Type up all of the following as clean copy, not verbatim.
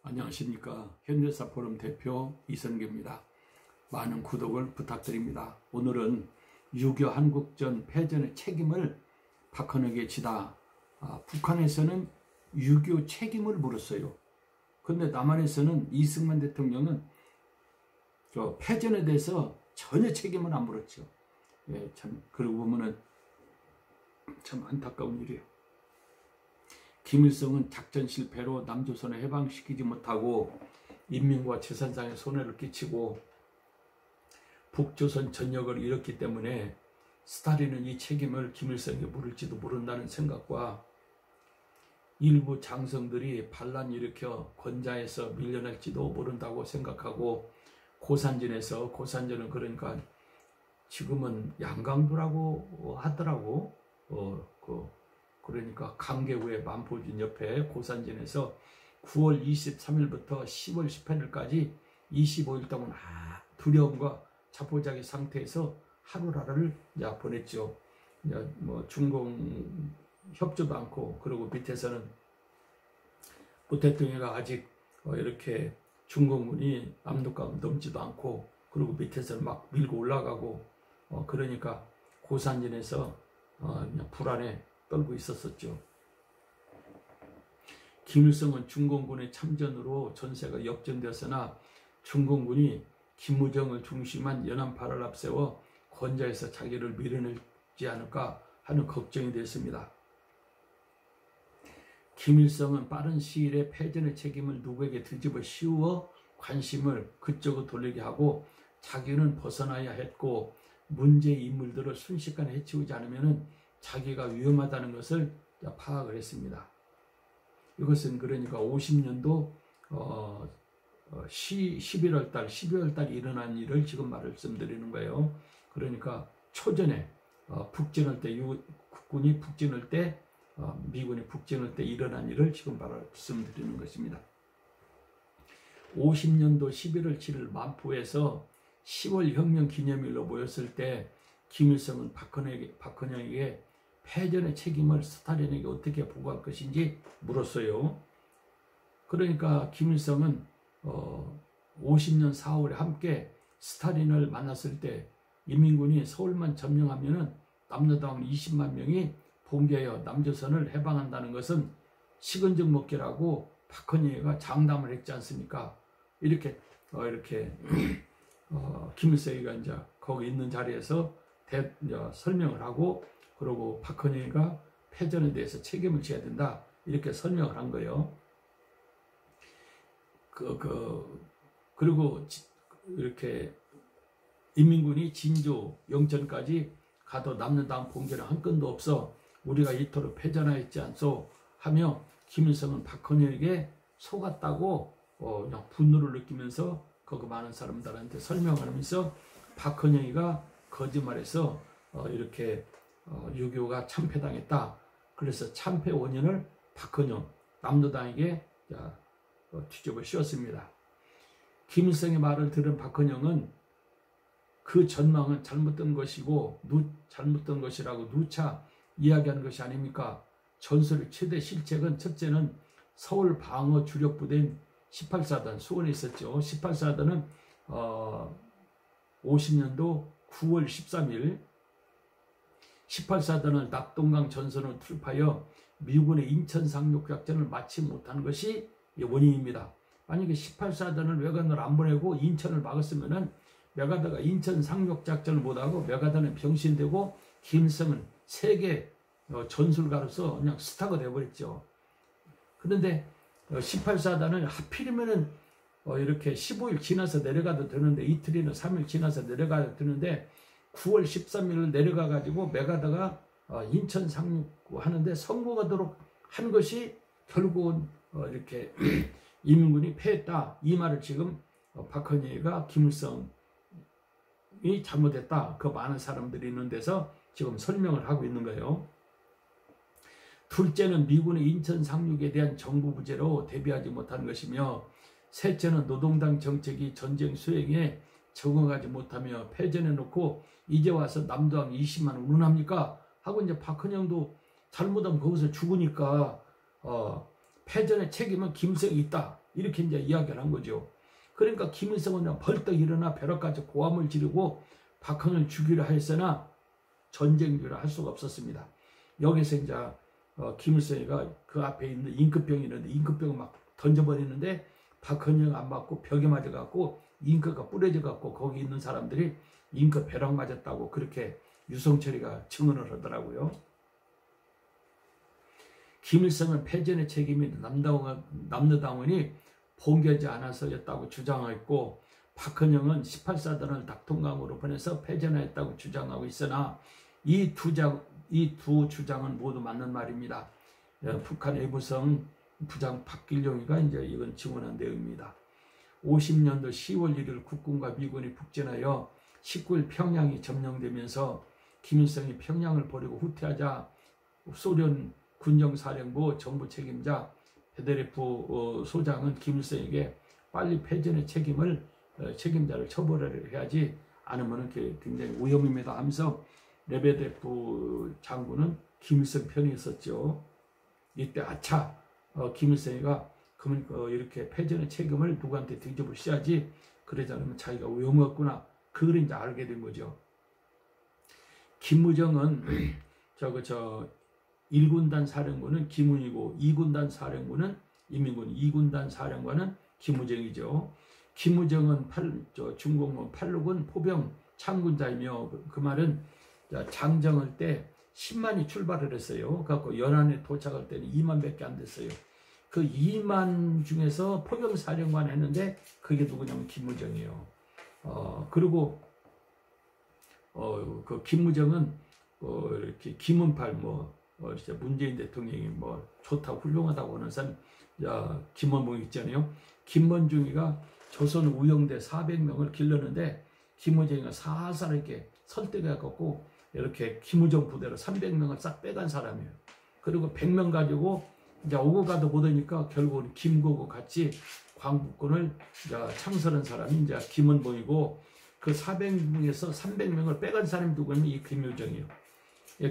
안녕하십니까. 현대사포럼 대표 이선계입니다. 많은 구독을 부탁드립니다. 오늘은 6.25 한국전 패전의 책임을 박헌영에게 지다. 북한에서는 6.25 책임을 물었어요. 그런데 남한에서는 이승만 대통령은 패전에 대해서 전혀 책임을 안 물었죠. 예, 참 그러고 보면은 참 안타까운 일이에요. 김일성은 작전 실패로 남조선을 해방시키지 못하고 인민과 재산상의 손해를 끼치고 북조선 전역을 잃었기 때문에 스탈린은 이 책임을 김일성에게 물을지도 모른다는 생각과 일부 장성들이 반란 일으켜 권좌에서 밀려날지도 모른다고 생각하고 고산진에서, 고산진은 그러니까 지금은 양강도라고 하더라고. 그러니까 강계구의 만포진 옆에 고산진에서 9월 23일부터 10월 18일까지 25일 동안 두려움과 자포자기 상태에서 하루하루를 보냈죠. 중공 협조도 않고, 그리고 밑에서는 부 대통령이 아직 이렇게 중공군이 압록강 넘지도 않고, 그리고 밑에서는 막 밀고 올라가고, 그러니까 고산진에서 그냥 불안에 떨고 있었었죠. 김일성은 중공군의 참전으로 전세가 역전되었으나 중공군이 김무정을 중심한 연안파를 앞세워 권좌에서 자기를 밀어내지 않을까 하는 걱정이 됐습니다. 김일성은 빠른 시일에 패전의 책임을 누구에게 뒤집어 씌워 관심을 그쪽으로 돌리게 하고 자기는 벗어나야 했고 문제의 인물들을 순식간에 해치우지 않으면 자기가 위험하다는 것을 파악을 했습니다. 이것은 그러니까 50년도 11월 달, 12월 달 일어난 일을 지금 말씀드리는 거예요. 그러니까 초전에 북진할 때, 국군이 북진할 때, 미군이 북진할 때 일어난 일을 지금 말씀드리는 것입니다. 50년도 11월 7일 만포에서 10월 혁명 기념일로 모였을 때 김일성은 박헌영에게 패전의 책임을 스탈린에게 어떻게 보고할 것인지 물었어요. 그러니까 김일성은 50년 4월에 함께 스탈린을 만났을 때 인민군이 서울만 점령하면 남노당 20만 명이 봉기하여 남조선을 해방한다는 것은 식은죽 먹기라고 박헌영이가 장담을 했지 않습니까? 이렇게 김일성이가 이제 거기 있는 자리에서 설명을 하고, 그리고 박헌영이가 패전에 대해서 책임을 져야 된다, 이렇게 설명을 한 거예요. 그리고 이렇게 인민군이 진주, 영천까지 가도 남는당 봉기는 한 건도 없어 우리가 이토록 패전하였지 않소 하며 김일성은 박헌영에게 속았다고 그냥 분노를 느끼면서 거기 많은 사람들한테 설명을 하면서 박헌영이가 거짓말해서 이렇게 6.25가 참패당했다. 그래서 참패 원인을 박헌영, 남노당에게 뒤집어 씌웠습니다. 김일성의 말을 들은 박헌영은 그 전망은 잘못된 것이고 잘못된 것이라고 누차 이야기한 것이 아닙니까? 전설의 최대 실책은 첫째는 서울 방어 주력 부대인 18사단, 수원에 있었죠. 18사단은 50년도 9월 13일 18사단을 낙동강 전선을 투입하여 미군의 인천 상륙작전을 마치 못한 것이 원인입니다. 만약에 18사단을 외관으로 안 보내고 인천을 막았으면 메가더가 인천 상륙작전을 못하고 메가더는 병신되고 김일성은 세계 전술가로서 그냥 스타가 되어버렸죠. 그런데 18사단을 하필이면 이렇게 15일 지나서 내려가도 되는데, 이틀이나 3일 지나서 내려가도 되는데 9월 13일 내려가 가지고 메가더가 인천 상륙하는데 성공하도록 한 것이 결국은 이렇게 인민군이 패했다, 이 말을 지금 박헌영이가 김일성이 잘못했다, 그 많은 사람들이 있는 데서 지금 설명을 하고 있는 거예요. 둘째는 미군의 인천 상륙에 대한 정부 부재로 대비하지 못한 것이며, 셋째는 노동당 정책이 전쟁 수행에 적응하지 못하며 패전해 놓고 이제 와서 남도당 20만 원 운운합니까? 하고 이제 박헌영도 잘못하면 거기서 죽으니까 패전의 책임은 김일성이 있다. 이렇게 이제 이야기를 한 거죠. 그러니까 김일성은 벌떡 일어나 벼락까지 고함을 지르고 박헌을 죽이려 했으나 전쟁주를 할 수가 없었습니다. 여기서 이제 김일성이가 그 앞에 있는 임급병이 있는데 임급병을 막 던져버리는데 박헌영 안 맞고 벽에 맞아갖고 잉크가 뿌려져갖고 거기 있는 사람들이 잉크 벼락 맞았다고 그렇게 유성철이가 증언을 하더라고요. 김일성은 패전의 책임이 남로당원이 봉기하지 않아서였다고 주장했고 박헌영은 18사단을 낙동강으로 보내서 패전하였다고 주장하고 있으나 이 두 주장은 모두 맞는 말입니다. 북한 외무성 부장 박길용이가 이제 이건 증언한 내용입니다. 50년도 10월 1일 국군과 미군이 북진하여 19일 평양이 점령되면서 김일성이 평양을 버리고 후퇴하자 소련 군정사령부 정부 책임자 베드레프 소장은 김일성에게 빨리 패전의 책임자를 처벌해야지 않으면 굉장히 위험입니다 하면서 레베데프 장군은 김일성 편에 있었죠. 이때 아차 김일성이가 그러면 이렇게 패전의 책임을 누구한테 뒤집어씌야지 그러지 않으면 자기가 위험했구나 그걸 이제 알게 된 거죠. 김무정은 1군단 사령부는 김훈이고 2군단 사령부는 이민군 2군단 사령관은 김무정이죠. 김무정은 중공군 8路군 포병 참군자이며 그 말은 장정을 때 10만이 출발을 했어요. 그래서 연안에 도착할 때는 2만밖에 안 됐어요. 그 2만 중에서 포병 사령관 했는데 그게 누구냐면 김무정이에요. 그리고 그 김무정은 이렇게 김은팔 문재인 대통령이 좋다고 훌륭하다고 하는 사람 김원봉 있잖아요. 김원중이가 조선 우영대 400명을 길렀는데 김무정이가 살살 이렇게 설득해갖고 이렇게 김우정 부대로 300명을 싹 빼간 사람이에요. 그리고 100명 가지고 이제 오고 가도 못하니까 결국은 김고고 같이 광복군을 창설한 사람이 이제 김원봉이고 그 400명에서 300명을 빼간 사람이 누구냐면 이 김무정이에요.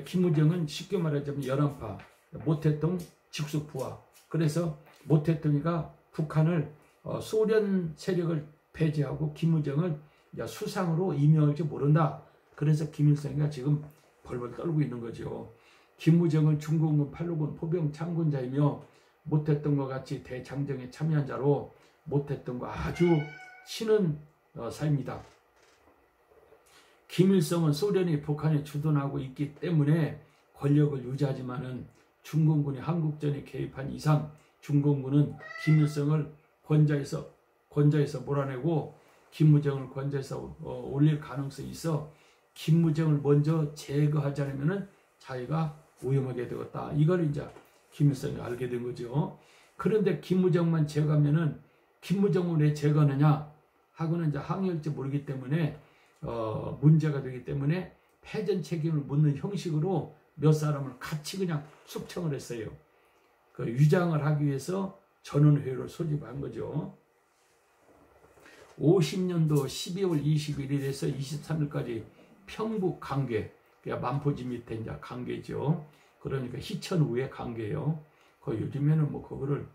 김무정은 쉽게 말하자면 연안파, 모태동 직수부하. 그래서 모태동이가 북한을 소련 세력을 배제하고 김무정을 수상으로 임명할지 모른다. 그래서 김일성이가 지금 벌벌 떨고 있는 거죠. 김무정은 중공군 8路군 포병 참군자이며 모태동과 같이 대장정에 참여한 자로 모태동과 아주 친한 사입니다. 김일성은 소련이 북한에 주둔하고 있기 때문에 권력을 유지하지만은 중공군이 한국전에 개입한 이상 중공군은 김일성을 권좌에서 몰아내고 김무정을 권좌에서 올릴 가능성이 있어 김무정을 먼저 제거하지 않으면은 자기가 위험하게 되었다. 이걸 이제 김일성이 알게 된 거죠. 그런데 김무정만 제거하면은 김무정을 왜 제거하느냐 하고는 이제 항의할지 모르기 때문에 문제가 되기 때문에 패전 책임을 묻는 형식으로 몇 사람을 같이 그냥 숙청을 했어요. 그 위장을 하기 위해서 전원회의를 소집한 거죠. 50년도 12월 21일에서 23일까지 평북 강계, 그러니까 만포지 밑에 이제 강계죠. 그러니까 희천우의 강계예요. 그 요즘에는 그거를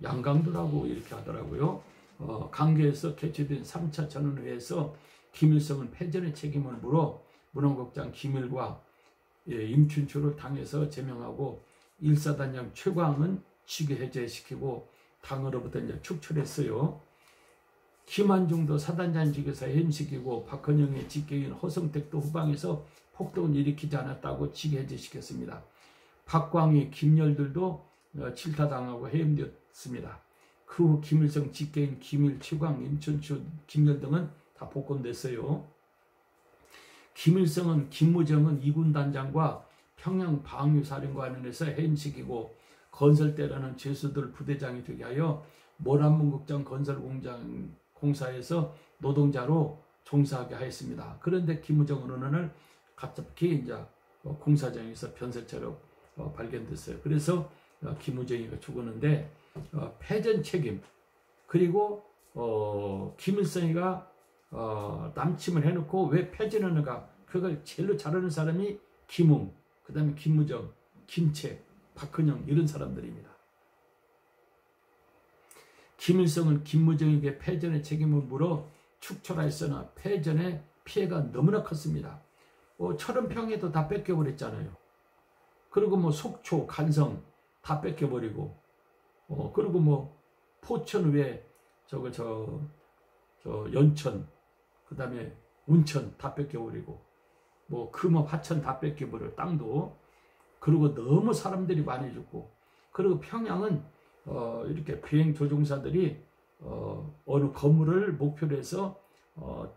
양강도라고 이렇게 하더라고요. 강계에서 개최된 3차 전원회에서 김일성은 패전의 책임을 물어 문원국장 김일과 임춘추를 당에서 제명하고 1사단장 최광은 직위 해제시키고 당으로부터 이제 축출했어요. 김한중도 사단장직에서 해임시키고 박헌영의 직계인 허성택도 후방에서 폭동을 일으키지 않았다고 직위 해제시켰습니다. 박광희, 김열들도 질타당하고 해임되었습니다. 그 후 김일성 직계인 김일, 최광, 임춘추, 김열 등은 다 복권됐어요. 김일성은 김무정은 2군 단장과 평양 방위사령관에서 해임시키고 건설대라는 죄수들 부대장이 되게 하여 모란문국장 건설공사에서 노동자로 종사하게 하였습니다. 그런데 김무정은 어느 날 갑자기 이제 공사장에서 변세체로 발견됐어요. 그래서 김무정이가 죽었는데 패전 책임 그리고 김일성이가 남침을 해놓고 왜 패전하는가 그걸 제일로 잘하는 사람이 김웅, 그 다음에 김무정, 김채, 박헌영 이런 사람들입니다. 김일성은 김무정에게 패전의 책임을 물어 축출하였으나 패전의 피해가 너무나 컸습니다. 철원평에도 다 뺏겨버렸잖아요. 그리고 뭐 속초, 간성 다 뺏겨버리고, 그리고 뭐 포천 외에 연천, 그 다음에 운천 다 뺏겨버리고, 뭐 금업, 하천 다 뺏겨버려 땅도. 그리고 너무 사람들이 많이 죽고, 그리고 평양은 이렇게 비행 조종사들이 어느 건물을 목표로 해서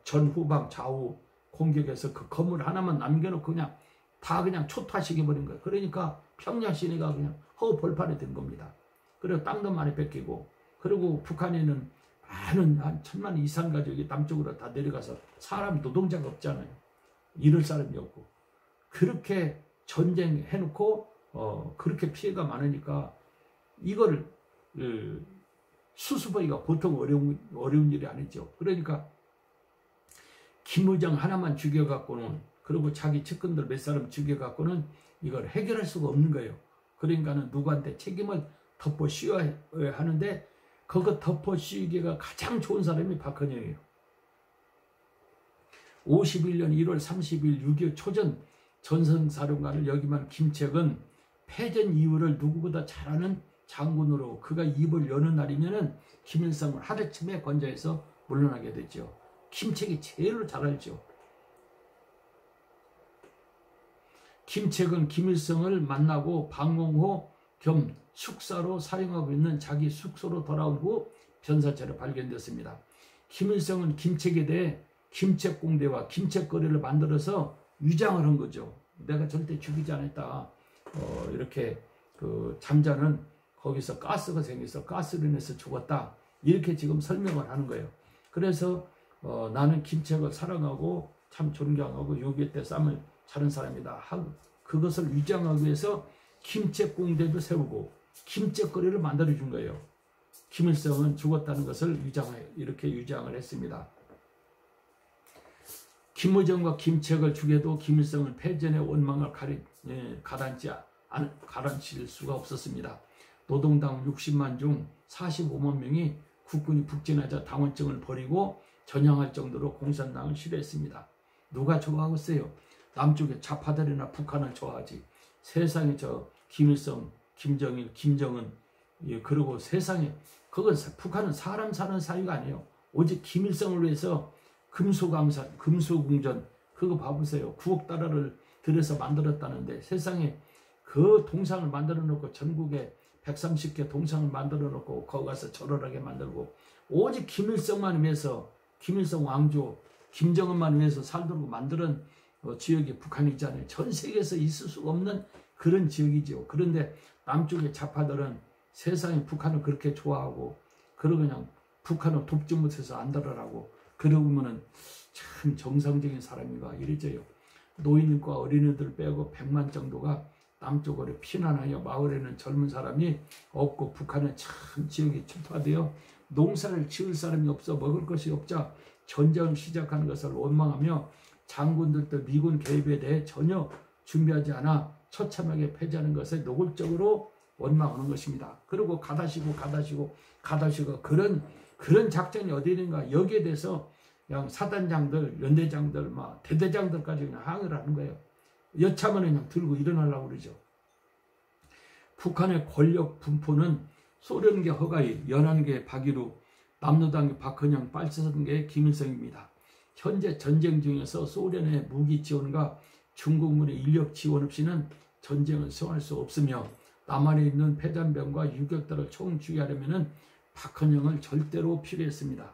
전후방 좌우 공격해서 그 건물 하나만 남겨놓고 그냥 다 그냥 초토화시켜버린 거예요. 그러니까 평양 시내가 그냥 허벌판이 된 겁니다. 그리고 땅도 많이 뺏기고, 그리고 북한에는 많은 한 1000만 이상 가족이 남쪽으로 다 내려가서 사람 노동자가 없잖아요. 일할 사람이 없고. 그렇게 전쟁해놓고 그렇게 피해가 많으니까 이걸 수습하기가 보통 어려운 일이 아니죠. 그러니까 김무정 하나만 죽여갖고는, 그리고 자기 측근들 몇 사람 죽여갖고는 이걸 해결할 수가 없는 거예요. 그러니까는 누구한테 책임을 덮어 씌워야 하는데, 그거 덮어 씌우기가 가장 좋은 사람이 박헌영이에요. 51년 1월 30일 6.25 초전 전선사령관을 역임한 김책은 패전 이유를 누구보다 잘 아는 장군으로 그가 입을 여는 날이면은 김일성을 하루쯤에 건져해서 물러나게 됐죠. 김책이 제일로 잘 알죠. 김책은 김일성을 만나고 방공호 겸 숙사로 사용하고 있는 자기 숙소로 돌아온 후 변사체로 발견됐습니다. 김일성은 김책에 대해 김책공대와 김책거리를 만들어서 위장을 한 거죠. 내가 절대 죽이지 않았다. 이렇게 잠자는 거기서 가스가 생겨서 가스로 인해서 죽었다. 이렇게 지금 설명을 하는 거예요. 그래서 나는 김책을 사랑하고 참 존경하고 6.25 때 쌈을 차는 사람이다 하고, 그것을 위장하기 위해서 김책공대도 세우고 김책거리를 만들어준 거예요. 김일성은 죽었다는 것을 이렇게 위장을 했습니다. 김무정과 김책을 죽여도 김일성은 패전의 원망을 가라앉힐 수가 없었습니다. 노동당 60만 중 45만 명이 국군이 북진하자 당원증을 버리고 전향할 정도로 공산당을 싫어했습니다. 누가 좋아하겠어요? 남쪽의 좌파들이나 북한을 좋아하지. 세상에 김일성, 김정일, 김정은, 그리고 세상에 북한은 사람 사는 사이가 아니에요. 오직 김일성을 위해서 금수강산, 금수궁전 그거 봐보세요. 9억 달러를 들여서 만들었다는데, 세상에 그 동상을 만들어 놓고 전국에 130개 동상을 만들어 놓고 거기 가서 절호하게 만들고, 오직 김일성만 위해서, 김일성 왕조, 김정은만 위해서 살도록 만드는 지역이 북한이잖아요. 전 세계에서 있을 수가 없는 그런 지역이죠. 그런데 남쪽의 좌파들은 세상에 북한을 그렇게 좋아하고, 그러고 그냥 북한을 돕지 못해서 안 들어라고, 그러면은 참 정상적인 사람인가 이래져요. 노인과 어린이들 빼고 100만 정도가 남쪽으로 피난하여 마을에는 젊은 사람이 없고, 북한은 참 지역이 초토화되어 농사를 지을 사람이 없어 먹을 것이 없자 전쟁을 시작하는 것을 원망하며 장군들도 미군 개입에 대해 전혀 준비하지 않아 처참하게 패배하는 것에 노골적으로 원망하는 것입니다. 그리고 가다시고 그런 작전이 어디 있는가, 여기에 대해서 그냥 사단장들, 연대장들, 대대장들까지 그냥 항의를 하는 거예요. 여차하면 그냥 들고 일어나려고 그러죠. 북한의 권력 분포는 소련계 허가이, 연안계 박일우, 남로당계 박헌영, 빨치산계 김일성입니다. 현재 전쟁 중에서 소련의 무기 지원과 중국군의 인력 지원 없이는 전쟁을 수행할 수 없으며, 남한에 있는 패잔병과 유격들을 총추위하려면 박헌영을 절대로 필요했습니다.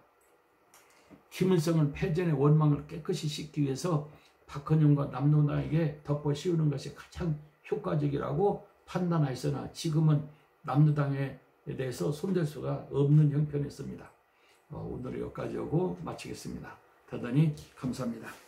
김일성은 패전의 원망을 깨끗이 씻기 위해서 박헌영과 남로당에게 덮어 씌우는 것이 가장 효과적이라고 판단하였으나, 지금은 남로당에 대해서 손댈 수가 없는 형편이었습니다. 오늘은 여기까지 하고 마치겠습니다. 대단히 감사합니다.